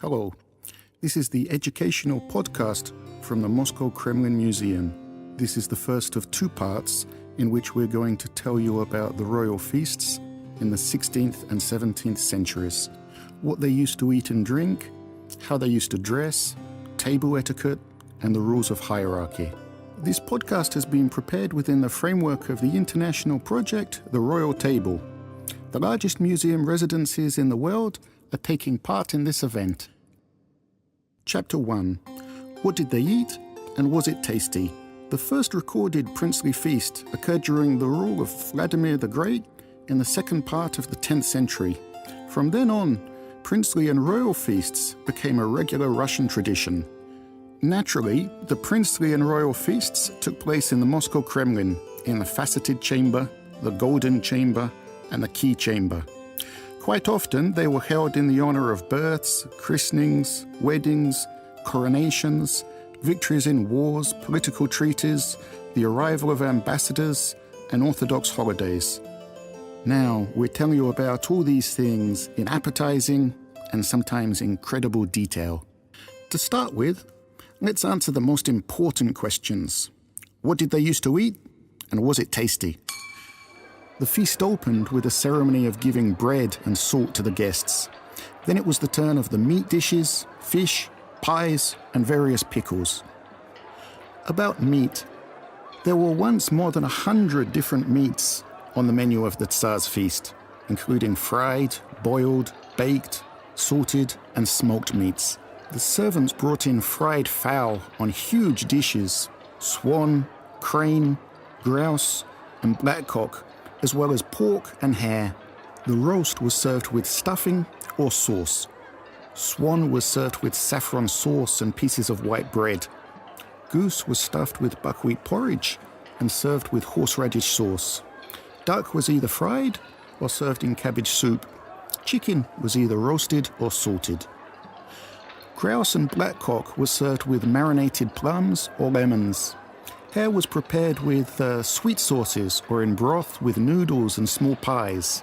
Hello, this is the educational podcast from the Moscow Kremlin Museum. This is the first of two parts in which we're going to tell you about the royal feasts in the 16th and 17th centuries, what they used to eat and drink, how they used to dress, table etiquette, and the rules of hierarchy. This podcast has been prepared within the framework of the international project, The Royal Table. The largest museum residencies in the world are taking part in this event. Chapter 1. What did they eat, and was it tasty? The first recorded princely feast occurred during the rule of Vladimir the Great in the second part of the 10th century. From then on, princely and royal feasts became a regular Russian tradition. Naturally, the princely and royal feasts took place in the Moscow Kremlin, in the faceted chamber, the golden chamber, and the key chamber. Quite often, they were held in the honor of births, christenings, weddings, coronations, victories in wars, political treaties, the arrival of ambassadors, and Orthodox holidays. Now, we're telling you about all these things in appetizing and sometimes incredible detail. To start with, let's answer the most important questions. What did they used to eat, and was it tasty? The feast opened with a ceremony of giving bread and salt to the guests. Then it was the turn of the meat dishes, fish, pies, and various pickles. About meat, there were once more than 100 different meats on the menu of the Tsar's feast, including fried, boiled, baked, salted, and smoked meats. The servants brought in fried fowl on huge dishes, swan, crane, grouse, and blackcock, as well as pork and hare. The roast was served with stuffing or sauce. Swan was served with saffron sauce and pieces of white bread. Goose was stuffed with buckwheat porridge and served with horseradish sauce. Duck was either fried or served in cabbage soup. Chicken was either roasted or salted. Grouse and blackcock was served with marinated plums or lemons. Hare was prepared with sweet sauces or in broth with noodles and small pies.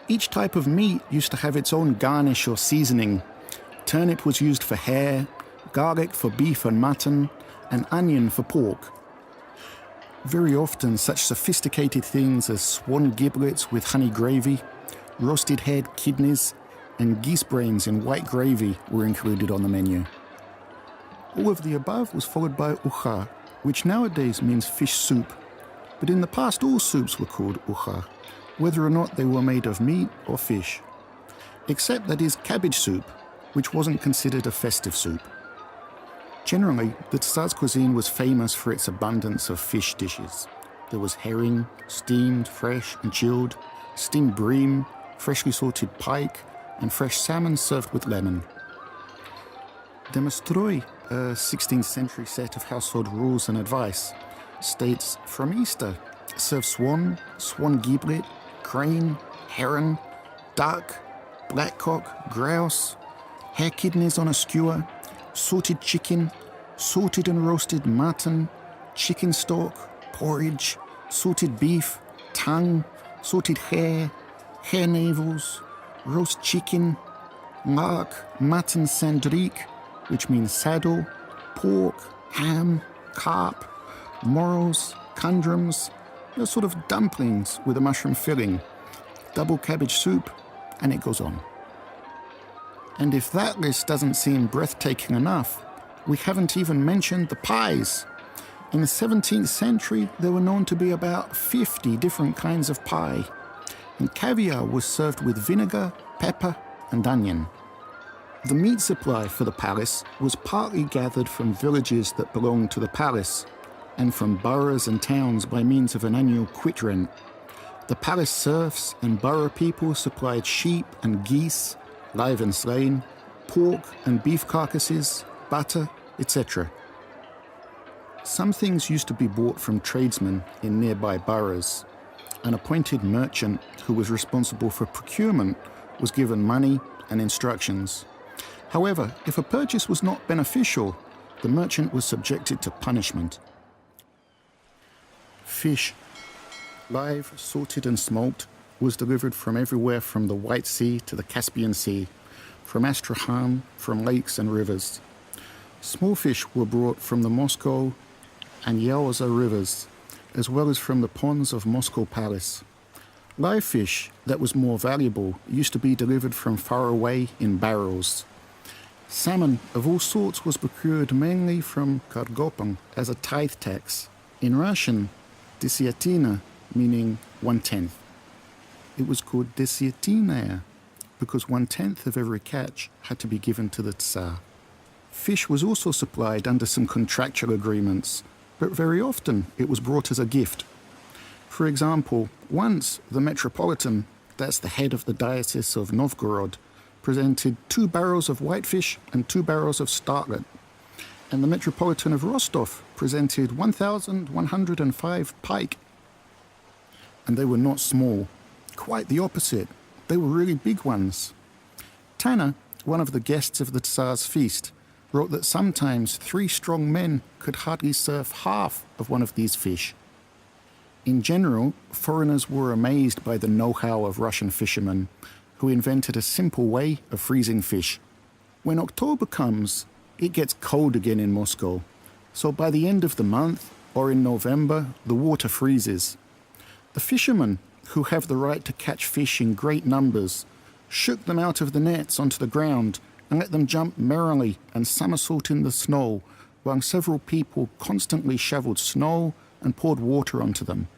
Each type of meat used to have its own garnish or seasoning. Turnip was used for hare, garlic for beef and mutton, and onion for pork. Very often, such sophisticated things as swan giblets with honey gravy, roasted head kidneys, and geese brains in white gravy were included on the menu. All of the above was followed by ukha, which nowadays means fish soup, but in the past all soups were called ukha, whether or not they were made of meat or fish, except that is cabbage soup, which wasn't considered a festive soup. Generally, the Tsar's cuisine was famous for its abundance of fish dishes. There was herring, steamed, fresh and chilled, steamed bream, freshly salted pike, and fresh salmon served with lemon. Demostroy, a 16th century set of household rules and advice, states, from Easter, serve swan, swan giblet, crane, heron, duck, blackcock, grouse, hare kidneys on a skewer, salted chicken, salted and roasted mutton, chicken stock, porridge, salted beef, tongue, salted hare navels, roast chicken, lark, mutton sandrik, which means saddle, pork, ham, carp, morels, cundrums, those sort of dumplings with a mushroom filling, double cabbage soup, and it goes on. And if that list doesn't seem breathtaking enough, we haven't even mentioned the pies. In the 17th century, there were known to be about 50 different kinds of pie, and caviar was served with vinegar, pepper, and onion. The meat supply for the palace was partly gathered from villages that belonged to the palace, and from boroughs and towns by means of an annual quit rent. The palace serfs and borough people supplied sheep and geese, live and slain, pork and beef carcasses, butter, etc. Some things used to be bought from tradesmen in nearby boroughs. An appointed merchant who was responsible for procurement was given money and instructions. However, if a purchase was not beneficial, the merchant was subjected to punishment. Fish, live, salted and smoked, was delivered from everywhere from the White Sea to the Caspian Sea, from Astrakhan, from lakes and rivers. Small fish were brought from the Moscow and Yaoza rivers, as well as from the ponds of Moscow Palace. Live fish that was more valuable used to be delivered from far away in barrels. Salmon of all sorts was procured mainly from Kargopan as a tithe tax. In Russian, desyatina, meaning 1/10. It was called desyatinaya because 1/10 of every catch had to be given to the tsar. Fish was also supplied under some contractual agreements, but very often it was brought as a gift. For example, once the Metropolitan, that's the head of the Diocese of Novgorod, presented 2 barrels of whitefish and 2 barrels of starlet, and the Metropolitan of Rostov presented 1,105 pike. And they were not small, quite the opposite. They were really big ones. Tanner, one of the guests of the Tsar's feast, wrote that sometimes 3 strong men could hardly serve half of one of these fish. In general, foreigners were amazed by the know-how of Russian fishermen, who invented a simple way of freezing fish. When October comes, it gets cold again in Moscow, so by the end of the month, or in November, the water freezes. The fishermen, who have the right to catch fish in great numbers, shook them out of the nets onto the ground and let them jump merrily and somersault in the snow, while several people constantly shoveled snow and poured water onto them.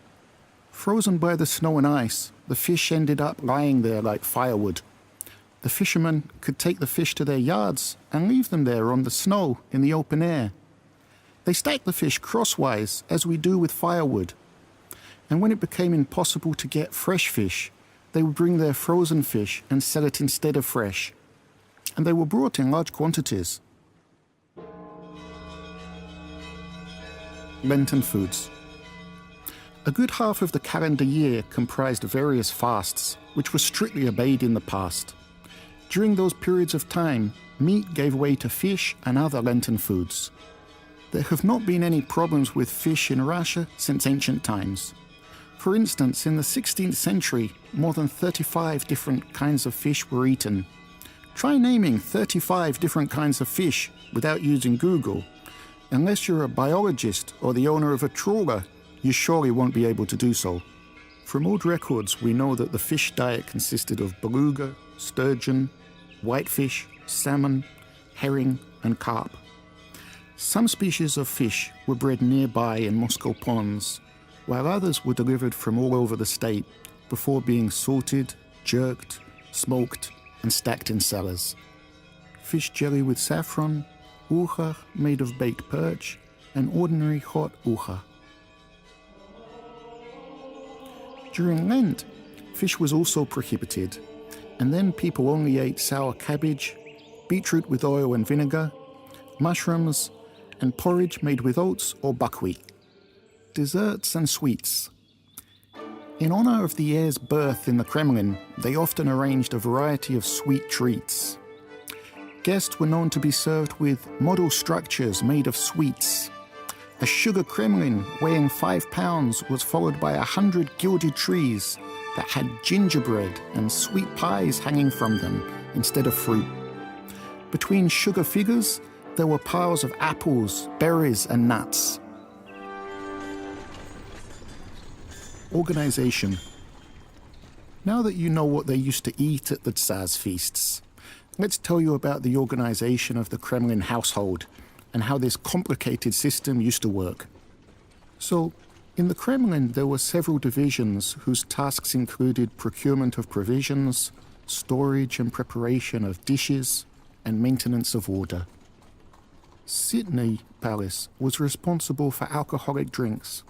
Frozen by the snow and ice, the fish ended up lying there like firewood. The fishermen could take the fish to their yards and leave them there on the snow in the open air. They stacked the fish crosswise, as we do with firewood. And when it became impossible to get fresh fish, they would bring their frozen fish and sell it instead of fresh. And they were brought in large quantities. Lenten foods. A good half of the calendar year comprised various fasts, which were strictly obeyed in the past. During those periods of time, meat gave way to fish and other Lenten foods. There have not been any problems with fish in Russia since ancient times. For instance, in the 16th century, more than 35 different kinds of fish were eaten. Try naming 35 different kinds of fish without using Google. Unless you're a biologist or the owner of a trawler, you surely won't be able to do so. From old records, we know that the fish diet consisted of beluga, sturgeon, whitefish, salmon, herring, and carp. Some species of fish were bred nearby in Moscow ponds, while others were delivered from all over the state before being salted, jerked, smoked, and stacked in cellars. Fish jelly with saffron, uha made of baked perch, and ordinary hot uha. During Lent, fish was also prohibited, and then people only ate sour cabbage, beetroot with oil and vinegar, mushrooms, and porridge made with oats or buckwheat. Desserts and sweets. In honor of the heir's birth in the Kremlin, they often arranged a variety of sweet treats. Guests were known to be served with model structures made of sweets. A sugar Kremlin weighing 5 pounds was followed by 100 gilded trees that had gingerbread and sweet pies hanging from them instead of fruit. Between sugar figures, there were piles of apples, berries, and nuts. Organization. Now that you know what they used to eat at the Tsar's feasts, let's tell you about the organization of the Kremlin household and how this complicated system used to work. So, in the Kremlin, there were several divisions whose tasks included procurement of provisions, storage and preparation of dishes, and maintenance of order. Sydney Palace was responsible for alcoholic drinks.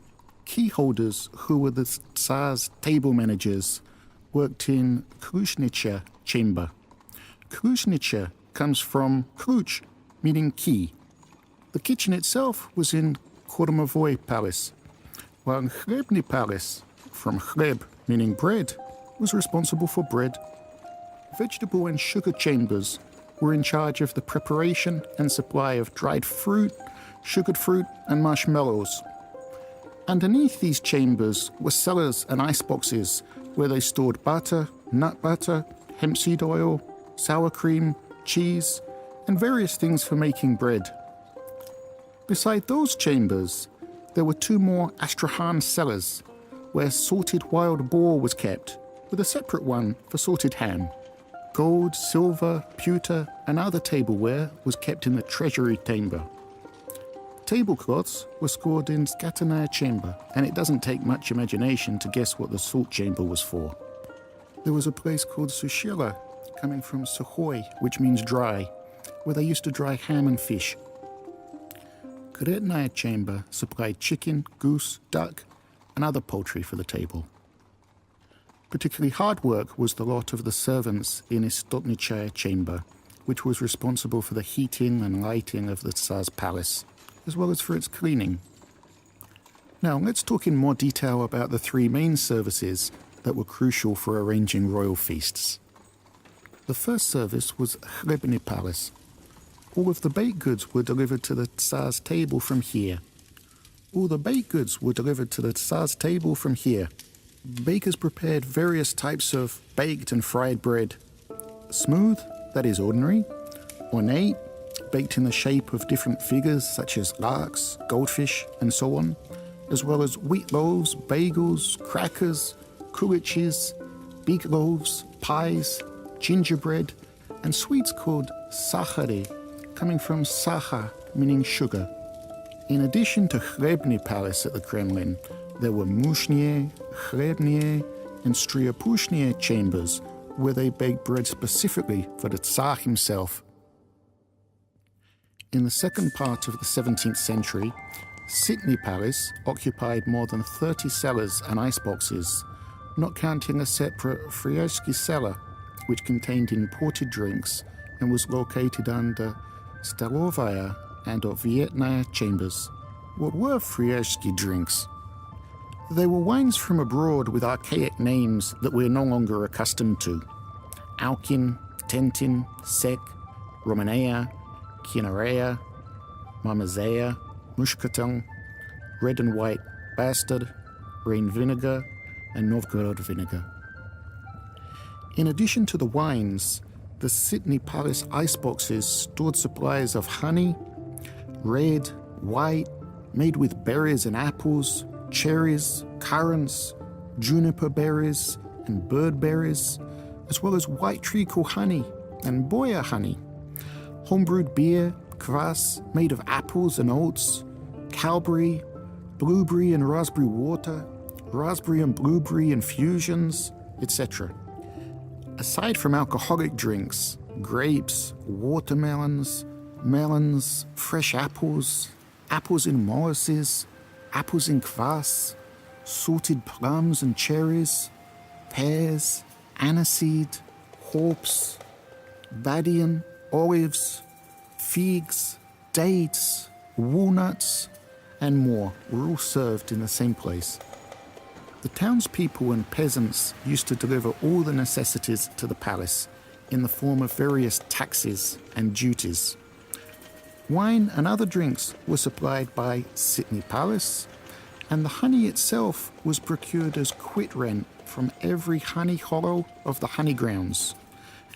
Key holders, who were the Tsar's table managers, worked in Krushnitsa chamber. Krushnitsa comes from Kruch, meaning key. The kitchen itself was in Kormovoy Palace, while Chlebny Palace, from chleb, meaning bread, was responsible for bread. Vegetable and sugar chambers were in charge of the preparation and supply of dried fruit, sugared fruit, and marshmallows. Underneath these chambers were cellars and iceboxes where they stored butter, nut butter, hemp seed oil, sour cream, cheese, and various things for making bread. Beside those chambers, there were two more Astrakhan cellars, where salted wild boar was kept, with a separate one for salted ham. Gold, silver, pewter, and other tableware was kept in the treasury chamber. Tablecloths were stored in Skaternaya chamber, and it doesn't take much imagination to guess what the salt chamber was for. There was a place called Sushila, coming from Sukhoi, which means dry, where they used to dry ham and fish. Kretnaya chamber supplied chicken, goose, duck, and other poultry for the table. Particularly hard work was the lot of the servants in Istotnichaya chamber, which was responsible for the heating and lighting of the Tsar's palace, as well as for its cleaning. Now let's talk in more detail about the three main services that were crucial for arranging royal feasts. The first service was Khlebny Palace. All of the baked goods were delivered to the Tsar's table from here. All the baked goods were delivered to the Tsar's table from here. Bakers prepared various types of baked and fried bread. Smooth, that is ordinary. Ornate, baked in the shape of different figures such as larks, goldfish, and so on, as well as wheat loaves, bagels, crackers, kuliches, big loaves, pies, gingerbread, and sweets called sakhary, coming from sakha, meaning sugar. In addition to Khlebny Palace at the Kremlin, there were Mushnie, Khlebnie, and Stryapushnie chambers, where they baked bread specifically for the Tsar himself. In the second part of the 17th century, Sitny Palace occupied more than 30 cellars and iceboxes, not counting a separate Friersky cellar, which contained imported drinks and was located under Stalovaya and Vietnaya chambers. What were Friersky drinks? They were wines from abroad with archaic names that we're no longer accustomed to. Alkin, Tentin, Sek, Romanea, Kinarea, Marmazea, Mushkatong, red and white bastard, rain vinegar, and Novgorod vinegar. In addition to the wines, the Sitny Palace iceboxes stored supplies of honey, red, white, made with berries and apples, cherries, currants, juniper berries, and bird berries, as well as white treacle honey and boya honey. Homebrewed beer, kvass, made of apples and oats, cowberry, blueberry and raspberry water, raspberry and blueberry infusions, etc. Aside from alcoholic drinks, grapes, watermelons, melons, fresh apples, apples in molasses, apples in kvass, salted plums and cherries, pears, aniseed, hops, badian, olives, figs, dates, walnuts, and more were all served in the same place. The townspeople and peasants used to deliver all the necessities to the palace in the form of various taxes and duties. Wine and other drinks were supplied by Sitny Palace, and the honey itself was procured as quit rent from every honey hollow of the honey grounds,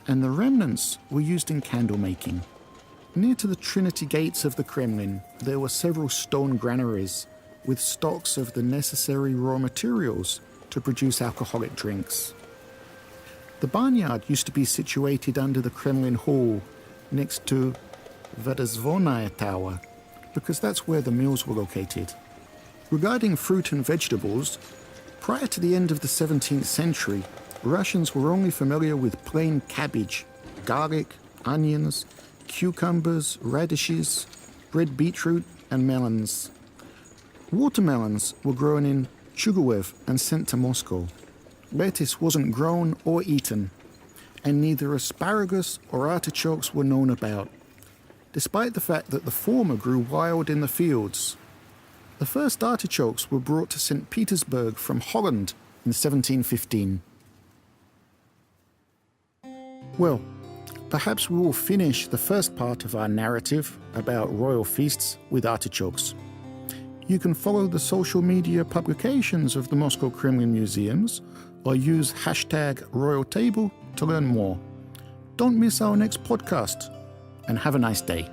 and the remnants were used in candle making. Near to the Trinity gates of the Kremlin, there were several stone granaries with stocks of the necessary raw materials to produce alcoholic drinks. The barnyard used to be situated under the Kremlin Hall, next to Vedazvonaya Tower, because that's where the mills were located. Regarding fruit and vegetables, prior to the end of the 17th century, Russians were only familiar with plain cabbage, garlic, onions, cucumbers, radishes, red beetroot, and melons. Watermelons were grown in Chuguev and sent to Moscow. Lettuce wasn't grown or eaten, and neither asparagus or artichokes were known about, despite the fact that the former grew wild in the fields. The first artichokes were brought to St. Petersburg from Holland in 1715. Well, perhaps we will finish the first part of our narrative about royal feasts with artichokes. You can follow the social media publications of the Moscow Kremlin Museums or use #RoyalTable to learn more. Don't miss our next podcast, and have a nice day.